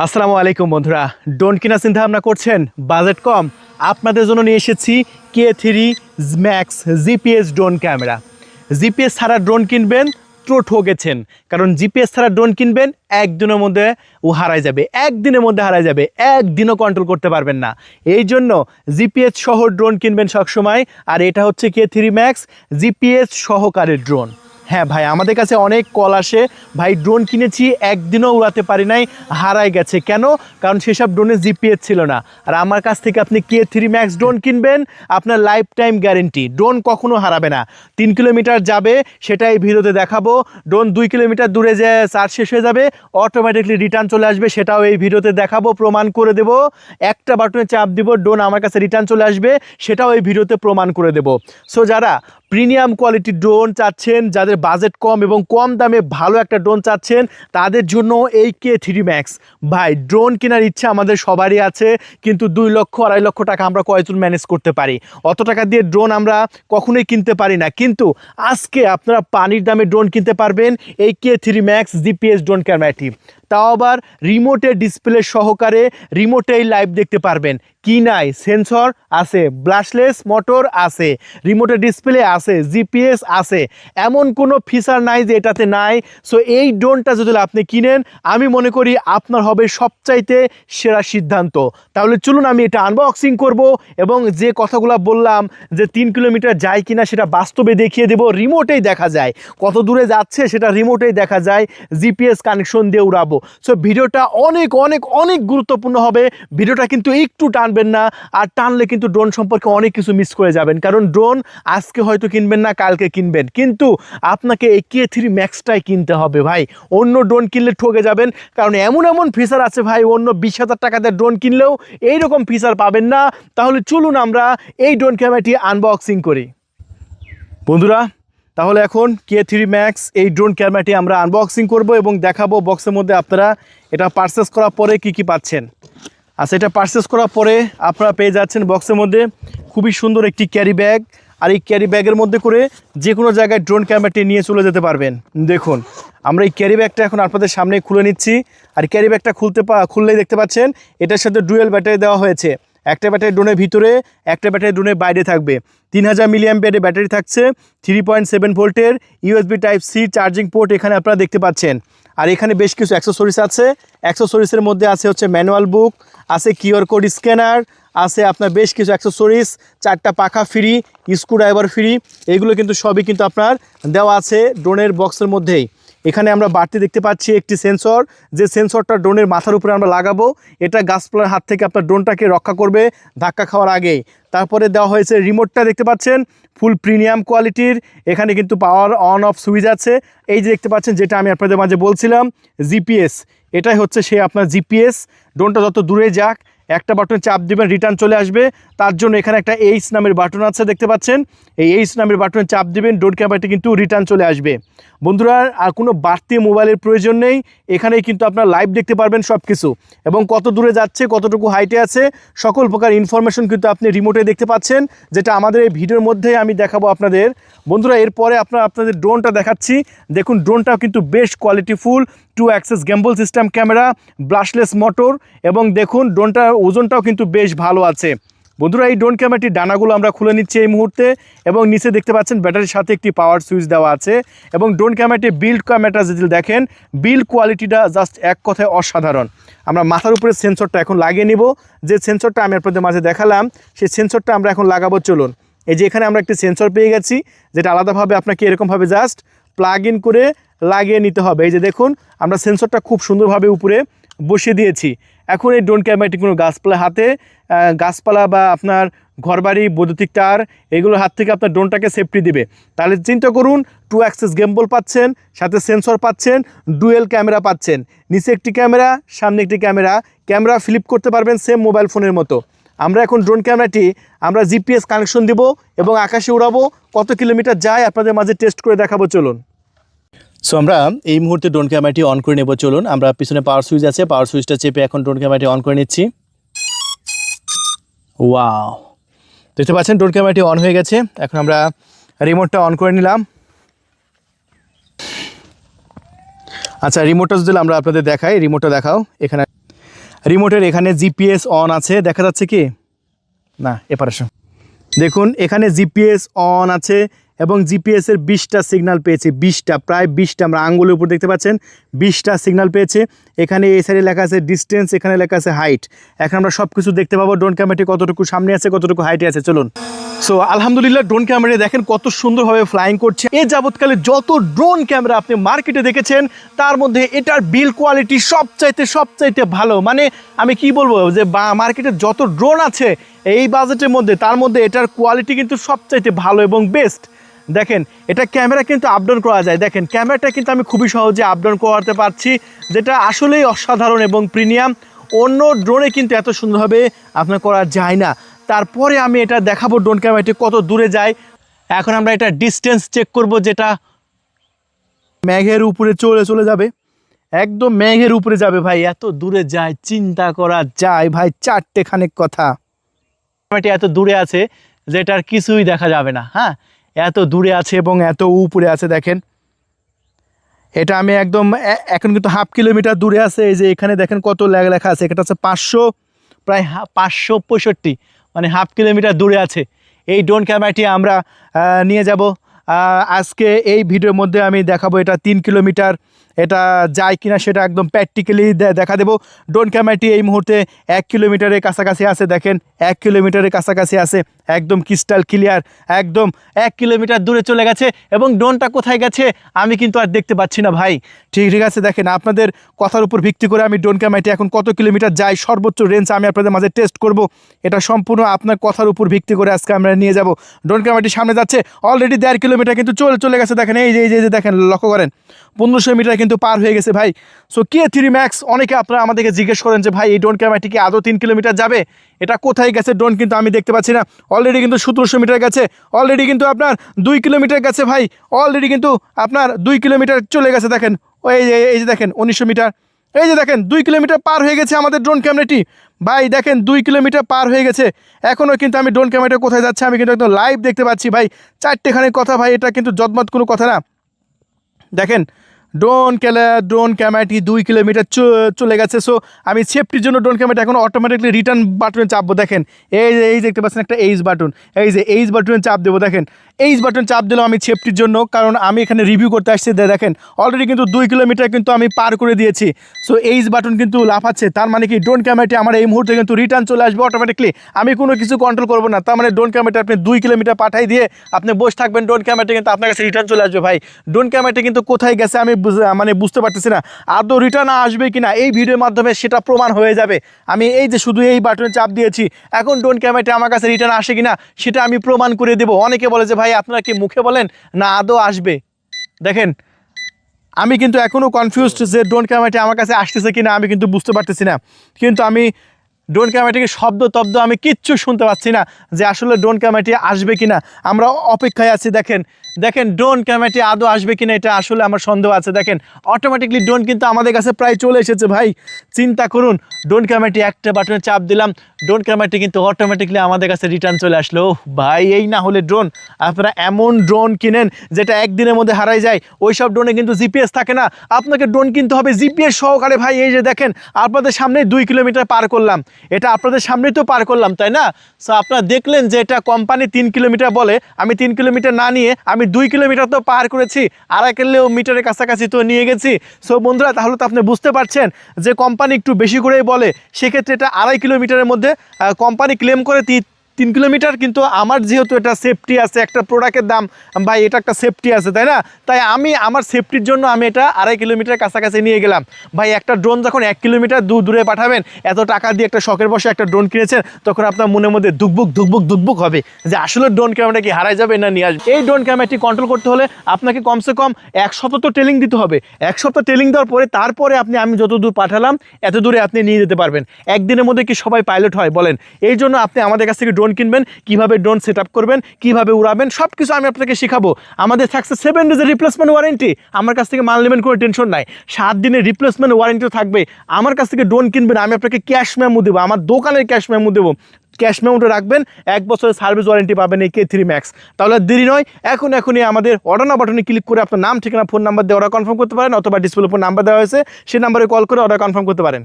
আসসালামু আলাইকুম বন্ধুরা, ড্রোন কেনার চিন্তা ভাবনা করছেন, বাজেট কম, আপনাদের জন্য নিয়ে এসেছি K3 max GPS drone camera. GPS ছাড়া ড্রোন কিনবেন তো ঠকেছেন, কারণ জিপিএস ছাড়া ড্রোন কিনবেন একদিনের মধ্যে ও হারায় যাবে, একদিনের মধ্যে হারায় যাবে, একদিনও কন্ট্রোল করতে পারবেন না। এই জন্য জিপিএস সহ ড্রোন কিনবেন সবসময়। আর এটা হচ্ছে K3 ম্যাক্স জিপিএস সহকারে ড্রোন। হ্যাঁ ভাই, আমাদের কাছে অনেক কল আসে, ভাই ড্রোন কিনেছি একদিনও উড়াতে পারি নাই, হারায় গেছে। কেন? কারণ সেসব ড্রোনে জিপিএস ছিল না। আর আমার কাছ থেকে আপনি K3 ম্যাক্স ড্রোন কিনবেন, আপনার লাইফ টাইম গ্যারেন্টি, ড্রোন কখনো হারাবে না। 3 কিলোমিটার যাবে, সেটাই ভিডিওতে দেখাবো। ড্রোন 2 কিলোমিটার দূরে যে চার্জ শেষ হয়ে যাবে, অটোমেটিকলি রিটার্ন চলে আসবে, সেটাও এই ভিডিওতে দেখাবো, প্রমাণ করে দেব। একটা বাটনে চাপ দিব, ড্রোন আমার কাছে রিটার্ন চলে আসবে, সেটাও এই ভিডিওতে প্রমাণ করে দেব। সো যারা প্রিমিয়াম কোয়ালিটির ড্রোন চাচ্ছেন, যাদের বাজেট কম এবং কম দামে ভালো একটা ড্রোন চাচ্ছেন, তাদের জন্য এই K3 ম্যাক্স। ভাই ড্রোন কেনার ইচ্ছা আমাদের সবারই আছে, কিন্তু 2 লক্ষ 2.5 লক্ষ টাকা আমরা কয়জন ম্যানেজ করতে পারি? অত টাকা দিয়ে ড্রোন আমরা কখনোই কিনতে পারি না। কিন্তু আজকে আপনারা পানির দামে ড্রোন কিনতে পারবেন এই K3 ম্যাক্স জিপিএস ড্রোন ক্যামেরাটি, তাও আবার রিমোটের ডিসপ্লে সহকারে, রিমোটেই লাইভ দেখতে পারবেন। কি নাই? সেন্সর আছে, ব্লাশলেস মোটর আছে, রিমোটের ডিসপ্লে আছে, জিপিএস আছে, এমন কোনো ফিচার নাই যে এটাতে নাই। সো এই ড্রোনটা যদি আপনি কিনেন, আমি মনে করি আপনার হবে সবচাইতে সেরা সিদ্ধান্ত। তাহলে চলুন আমি এটা আনবক্সিং করব এবং যে কথাগুলো বললাম যে 3 কিলোমিটার যায় কিনা সেটা বাস্তবে দেখিয়ে দেব। রিমোটেই দেখা যায় কত দূরে যাচ্ছে, সেটা রিমোটেই দেখা যায়, জিপিএস কানেকশন দিয়ে উড়াবো। সো ভিডিওটা অনেক অনেক অনেক গুরুত্বপূর্ণ হবে। ভিডিওটা কিন্তু একটু টানবেন না, আর টানলে কিন্তু ড্রোন সম্পর্কে অনেক কিছু মিস করে যাবেন। কারণ ড্রোন আজকে হয়তো কিনবেন না, কালকে কিনবেন, কিন্তু আপনাকে এই K3 ম্যাক্সটাই কিনতে হবে ভাই। অন্য ড্রোন কিনলে ঠকে যাবেন, কারণ এমন এমন ফিচার আছে ভাই, অন্য 20,000 টাকাতে ড্রোন কিনলেও এইরকম ফিচার পাবেন না। তাহলে চলুন আমরা এই ড্রোন ক্যামেরাটি আনবক্সিং করি বন্ধুরা। তাহলে এখন K3 ম্যাক্স এই ড্রোন ক্যামেরাটি আমরা আনবক্সিং করব এবং দেখাবো বক্সের মধ্যে আপনারা এটা পারচেস করার পরে কি কি পাচ্ছেন। আচ্ছা, এটা পারচেস করার পরে আপনারা পেয়ে যাচ্ছেন বক্সের মধ্যে খুবই সুন্দর একটি ক্যারি ব্যাগ। আর এই ক্যারি ব্যাগের মধ্যে করে যে কোনো জায়গায় ড্রোন ক্যামেরাটি নিয়ে চলে যেতে পারবেন। দেখুন, আমরা এই ক্যারি ব্যাগটা এখন আপনাদের সামনে খুলে নিচ্ছি। আর ক্যারি ব্যাগটা খুললেই দেখতে পাচ্ছেন এটার সাথে ডুয়েল ব্যাটারি দেওয়া হয়েছে। একটা ব্যাটারি ড্রোনের ভিতরে, একটা ব্যাটারি ড্রোনের বাইরে থাকবে। 3000 মিলিঅ্যাম্পিয়ারের ব্যাটারি থাকছে। 3.7 ভোল্টের USB type C charging port এখানে আপনারা দেখতে পাচ্ছেন। আর এখানে বেশ কিছু অ্যাক্সেসরিজ আছে। অ্যাক্সেসরিজের মধ্যে আছে হচ্ছে ম্যানুয়াল বুক, আছে কিউআর কোড স্ক্যানার, আছে আপনার বেশ কিছু অ্যাক্সেসরিজ, 4টা পাখা ফ্রি, স্ক্রুড্রাইভার ফ্রি। এগুলো কিন্তু সবই কিন্তু আপনার দেওয়া আছে ড্রোনের বক্সের মধ্যেই। এখানে আমরা বাড়তি দেখতে পাচ্ছি একটি সেন্সর, যে সেন্সরটা ড্রোনের মাথার উপরে আমরা লাগাবো। এটা গাছপালার হাত থেকে আপনার ড্রোনটাকে রক্ষা করবে ধাক্কা খাওয়ার আগেই। তারপরে দেওয়া হয়েছে রিমোটটা, দেখতে পাচ্ছেন ফুল প্রিমিয়াম কোয়ালিটির। এখানে কিন্তু পাওয়ার অন অফ সুইচ আছে। এই যে দেখতে পাচ্ছেন, যেটা আমি আপনাদের মাঝে বলছিলাম জিপিএস, এটাই হচ্ছে সে আপনার জিপিএস। ড্রোনটা যত দূরে যাক, একটা বাটন চাপ দিবেন, রিটার্ন চলে আসবে। তার জন্য এখানে একটা এইচ নামের বাটন আছে, দেখতে পাচ্ছেন। এই এইচ নামের বাটনে চাপ দিবেন, ড্রোন ক্যামেরাটি কিন্তু রিটার্ন চলে আসবে। বন্ধুরা, আর কোনো বাড়তি মোবাইলের প্রয়োজন নেই, এখানেই কিন্তু আপনার লাইভ দেখতে পারবেন সব কিছু, এবং কত দূরে যাচ্ছে, কতটুকু হাইটে আছে, সকল প্রকার ইনফরমেশন কিন্তু আপনি রিমোটে দেখতে পাচ্ছেন, যেটা আমাদের এই ভিডিওর মধ্যেই আমি দেখাবো আপনাদের। বন্ধুরা, এরপরে আপনাদের ড্রোনটা দেখাচ্ছি। দেখুন, ড্রোনটাও কিন্তু বেশ কোয়ালিটিফুল, 2 access gamble system camera, brushless motor, এবং দেখুন ড্রোনটার ওজনটাও কিন্তু বেশ ভালো আছে। বন্ধুরা, এই ড্রোন ক্যামেরাটির ডানাগুলো আমরা খুলে নিচ্ছি এই মুহূর্তে, এবং নিচে দেখতে পাচ্ছেন ব্যাটারির সাথে একটি পাওয়ার সুইচ দেওয়া আছে। এবং ড্রোন ক্যামেরাটি বিল্ড ক্যামেরাটা যদি দেখেন, বিল্ড কোয়ালিটিটা জাস্ট এক কথায় অসাধারণ। আমরা মাথার উপরে সেন্সরটা এখন লাগিয়ে নিব। যে সেন্সরটা আমি আপনাদের মাঝে দেখালাম, সেই সেন্সরটা আমরা এখন লাগাবো। চলুন, এই যে এখানে আমরা একটি সেন্সর পেয়ে গেছি, যেটা আলাদাভাবে আপনাকে এরকমভাবে জাস্ট প্লাগ ইন করে লাগিয়ে নিতে হবে। এই যে দেখুন, আমরা সেন্সরটা খুব সুন্দরভাবে উপরে বসিয়ে দিয়েছি। এখন এই ড্রোন ক্যামেরাটি কোনো গাছপালা বা আপনার ঘরবাড়ি, বৈদ্যুতিক তার, এগুলোর হাত থেকে আপনার ড্রোনটাকে সেফটি দিবে। তাহলে চিন্তা করুন, 2 অ্যাক্সেস গেম্বল পাচ্ছেন, সাথে সেন্সর পাচ্ছেন, ডুয়েল ক্যামেরা পাচ্ছেন, নিচে একটি ক্যামেরা, সামনে একটি ক্যামেরা ফ্লিপ করতে পারবেন সেম মোবাইল ফোনের মতো। আমরা এখন ড্রোন ক্যামেরাটি আমরা জিপিএস কানেকশন দিব এবং আকাশে উড়াবো। কত কিলোমিটার যায় আপনাদের মাঝে টেস্ট করে দেখাবো, চলুন। সো আমরা এই মুহূর্তে ড্রোন ক্যামেরাটি অন করে নেব। চলুন, আমরা পিছনে পাওয়ার সুইচ আছে, পাওয়ার সুইচটা চেপে এখন ড্রোন ক্যামেরাটি অন করে নিচ্ছি। ওয়াও, দেখতে পাচ্ছেন ড্রোন ক্যামেরাটি অন হয়ে গেছে। এখন আমরা রিমোটটা অন করে নিলাম। আচ্ছা, রিমোটটা যদি আমরা আপনাদের দেখাই, রিমোটটা দেখাও। এখানে রিমোটের এখানে জিপিএস অন আছে, দেখা যাচ্ছে কি না এপারে দেখুন এখানে জিপিএস অন আছে এবং জিপিএসের 20টা সিগন্যাল পেয়েছে, 20টা প্রায় 20টা, আমরা আঙ্গুলের উপর দেখতে পাচ্ছেন 20টা সিগন্যাল পেয়েছে। এখানে এই সাইডে লেখা আছে ডিস্টেন্স, এখানে লেখা আছে হাইট। এখন আমরা সব কিছু দেখতে পাবো ড্রোন ক্যামেরাটি কতটুকু সামনে আছে, কতটুকু হাইটে আছে। চলুন। সো আলহামদুলিল্লাহ ড্রোন ক্যামেরা দেখেন কত সুন্দরভাবে ফ্লাইং করছে। এ যাবৎকালে যত ড্রোন ক্যামেরা আপনি মার্কেটে দেখেছেন তার মধ্যে এটার বিল কোয়ালিটি সবচাইতে ভালো। মানে আমি কি বলবো যে মার্কেটে যত ড্রোন আছে এই বাজেটের মধ্যে, তার মধ্যে এটার কোয়ালিটি কিন্তু সবচাইতে ভালো এবং বেস্ট। দেখেন এটা ক্যামেরা কিন্তু আপ ডাউন করা যায়, দেখেন ক্যামেরাটা কিন্তু আমি খুবই সহজে আপ ডাউন করাতে পারছি, যেটা আসলেই অসাধারণ এবং প্রিমিয়াম। অন্য ড্রোনে কিন্তু এত সুন্দরভাবে আপনার করা যায় না। তারপরে আমি এটা দেখাবো ড্রোন ক্যামেরাটি কত দূরে যায়। এখন আমরা এটা ডিস্টেন্স চেক করব, যেটা মেঘের উপরে চলে যাবে, একদম মেঘের উপরে যাবে ভাই, এত দূরে যায়, চিন্তা করা যায় ভাই। 4টে খানেক কথা ক্যামেরাটি এত দূরে আছে যে এটার কিছুই দেখা যাবে না। হ্যাঁ, এত দূরে আছে এবং এত উপরে আছে। দেখেন এটা আমি একদম এখন কিন্তু হাফ কিলোমিটার দূরে আছে। এই যে এখানে দেখেন কত লেখা আছে, এটা হচ্ছে 500, প্রায় 565, মানে হাফ কিলোমিটার দূরে আছে। এই ড্রোন ক্যামেরাটি আমরা নিয়ে যাব আজকে এই ভিডিওর মধ্যে। আমি দেখাবো এটা 3 কিলোমিটার এটা যায় কিনা সেটা একদম প্র্যাকটিক্যালি দেখা দেবো। ড্রোন ক্যামেরাটি এই মুহূর্তে 1 কিলোমিটারের কাছাকাছি আছে। দেখেন 1 কিলোমিটারের কাছাকাছি আছে, একদম ক্রিস্টাল ক্লিয়ার, একদম 1 কিলোমিটার দূরে চলে গেছে। এবং ড্রোনটা কোথায় গেছে আমি কিন্তু আর দেখতে পাচ্ছি না ভাই। ঠিক আছে, দেখেন আপনাদের কথার উপর ভিত্তি করে আমি ড্রোন ক্যামেরাটি এখন কত কিলোমিটার যায়, সর্বোচ্চ রেঞ্জ আমি আপনাদের মাঝে টেস্ট করব। এটা সম্পূর্ণ আপনার কথার উপর ভিত্তি করে আজকে আমরা নিয়ে যাব। ড্রোন ক্যামেরাটি সামনে যাচ্ছে, অলরেডি 1.5 কিলোমিটার কিন্তু চলে গেছে। দেখেন এই যে দেখেন, লক্ষ্য করেন 1500 মিটার কিন্তু পার হয়ে গেছে ভাই। সো K3 Max, অনেকে আপনারা আমাদেরকে জিজ্ঞেস করেন যে ভাই এই ড্রোন ক্যামেরাটি কি আদৌ 3 কিলোমিটার যাবে, এটা কোথায় গেছে ড্রোন কিন্তু আমি দেখতে পাচ্ছি না। অলরেডি কিন্তু 1700 মিটার গেছে, অলরেডি কিন্তু আপনার 2 কিলোমিটার গেছে ভাই, অলরেডি কিন্তু আপনার 2 কিলোমিটার চলে গেছে। দেখেন এই যে দেখেন 1900 মিটার, এই যে দেখেন 2 কিলোমিটার পার হয়ে গেছে আমাদের ড্রোন ক্যামেরাটি ভাই। দেখেন 2 কিলোমিটার পার হয়ে গেছে। এখনও কিন্তু আমি ড্রোন ক্যামেরাটা কোথায় যাচ্ছে আমি কিন্তু একদম লাইভ দেখতে পাচ্ছি ভাই। 4টে খানিক কথা ভাই, এটা কিন্তু জদমত কোনো কথা না। দেখেন ড্রোন ক্যামেরাটি 2 কিলোমিটার চলে গেছে। সো আমি সেফটির জন্য ড্রোন ক্যামেরাটা এখন অটোমেটিকলি রিটার্ন বাটনে চাপবো। দেখেন এই দেখতে পাচ্ছেন একটা এইচ বাটন, এই যে এইচ বাটনে চাপ দেবো। দেখেন এইচ বাটন চাপ দিলাম আমি সেফটির জন্য, কারণ আমি এখানে রিভিউ করতে আসছি। দেখেন অলরেডি কিন্তু 2 কিলোমিটার কিন্তু আমি পার করে দিয়েছি। সো এইচ বাটন কিন্তু লাফাচ্ছে, তার মানে কি ড্রোন ক্যামেরাটি আমার এই মুহূর্তে কিন্তু রিটার্ন চলে আসবে অটোমেটিকলি। আমি কোনো কিছু কন্ট্রোল করবো না। তার মানে ড্রোন ক্যামেরাটা আপনি 2 কিলোমিটার পাঠাই দিয়ে আপনি বসে থাকবেন, ড্রোন ক্যামেরাটা কিন্তু আপনার কাছে রিটার্ন চলে আসবে ভাই। ড্রোন ক্যামেরাটা কিন্তু কোথায় গেছে আমি মানে বুঝতে পারতেছি না, আদৌ রিটার্ন আসবে কিনা এই ভিডিওর মাধ্যমে সেটা প্রমাণ হয়ে যাবে। আমি এই যে শুধু এই বাটনে চাপ দিয়েছি, এখন ড্রোন ক্যামেরাটা আমার কাছে রিটার্ন আসে কিনা সেটা আমি প্রমাণ করে দেবো। অনেকে বলে যে ভাই আপনারা কি মুখে বলেন না আদৌ আসবে। দেখেন আমি কিন্তু এখনও কনফিউজড যে ড্রোন ক্যামেরাটি আমার কাছে আসতেছে কিনা আমি কিন্তু বুঝতে পারতেছি না। কিন্তু আমি ড্রোন ক্যামেরাটিকে শব্দ আমি কিচ্ছু শুনতে পাচ্ছি না যে আসলে ড্রোন ক্যামেরাটি আসবে কিনা। আমরা অপেক্ষায় আছি। দেখেন ড্রোন ক্যামেরাটি আদৌ আসবে কিনা এটা আসলে আমার সন্দেহ আছে। দেখেন অটোমেটিকলি ড্রোন কিন্তু আমাদের কাছে প্রায় চলে এসেছে ভাই। চিন্তা করুন, ড্রোন ক্যামেরাটি একটা বাটনে চাপ দিলাম, ড্রোন ক্যামেরাটি কিন্তু অটোমেটিকলি আমাদের কাছে রিটার্ন চলে আসলো। ভাই এই না হলে ড্রোন, আপনারা এমন ড্রোন কিনেন যেটা একদিনের মধ্যে হারাই যায়, ওই সব ড্রোনে কিন্তু জিপিএস থাকে না। আপনাকে ড্রোন কিনতে হবে জিপিএস সহকারে ভাই। এই যে দেখেন আপনাদের সামনে 2 কিলোমিটার পার করলাম, এটা আপনাদের সামনেই তো পার করলাম, তাই না? সো আপনারা দেখলেন যে এটা কোম্পানি 3 কিলোমিটার বলে, আমি 3 কিলোমিটার না নিয়ে আমি 2 কিলোমিটার তো পার করেছি, 2.5 কিলোমিটারের কাছাকাছি তো নিয়ে গেছি। সো বন্ধুরা তাহলে তো আপনি বুঝতে পারছেন যে কোম্পানি একটু বেশি করেই বলে, সেক্ষেত্রে এটা 2.5 কিলোমিটারের মধ্যে কোম্পানি ক্লেম করে 3 কিলোমিটার। কিন্তু আমার যেহেতু এটা সেফটি আছে, একটা প্রোডাক্টের দাম ভাই, এটা একটা সেফটি আছে, তাই না? তাই আমি আমার সেফটির জন্য আমি এটা 2.5 কিলোমিটার কাছাকাছি নিয়ে গেলাম ভাই। একটা ড্রোন যখন 1 কিলোমিটার দূরে পাঠাবেন, এত টাকা দিয়ে একটা শখের বসে একটা ড্রোন কিনেছেন, তখন আপনার মনের মধ্যে ধুকবুক হবে যে আসলে ড্রোন ক্যামেরা কি হারাই যাবে না নিয়ে আসবে। এই ড্রোন ক্যামেরাটি কন্ট্রোল করতে হলে আপনাকে কমসে কম 1 সপ্তাহ তো ট্রেনিং দিতে হবে। 1 সপ্তাহ ট্রেনিং দেওয়ার পরে তারপরে আমি যত দূর পাঠালাম এত দূরে আপনি নিয়ে যেতে পারবেন। একদিনের মধ্যে কি সবাই পাইলট হয় বলেন? এই জন্য আপনি আমাদের কাছ থেকে ড্রোন কিনবেন, কিভাবে ড্রোন সেট আপ করবেন, কিভাবে উড়াবেন, সব কিছু আমি আপনাকে শেখাবো। আমাদের থাকছে 7 ডেজের রিপ্লেসমেন্ট ওয়ারেন্টি। আমার কাছ থেকে মাল নেবেন, কোনো টেনশন নাই। 7 দিনের রিপ্লেসমেন্ট ওয়ারেন্টি থাকবে। আমার কাছ থেকে ড্রোন কিনবেন, আমি আপনাকে ক্যাশ মেমো দেবো, আমার দোকানের ক্যাশ মেমো দেবো। ক্যাশ মেমোটা রাখবেন, 1 বছরের সার্ভিস ওয়ারেন্টি পাবেন এই K3 Max। তাহলে দেরি নয়, এখনই আমাদের অর্ডার নাও বাটনে ক্লিক করে আপনার নাম, ঠিকানা, ফোন নাম্বার দিয়ে অর্ডার কনফার্ম করতে পারেন, অথবা ডিসপ্লে উপর নাম্বার দেওয়া হয়েছে সেই নাম্বারে কল করে অর্ডার কনফার্ম করতে পারেন।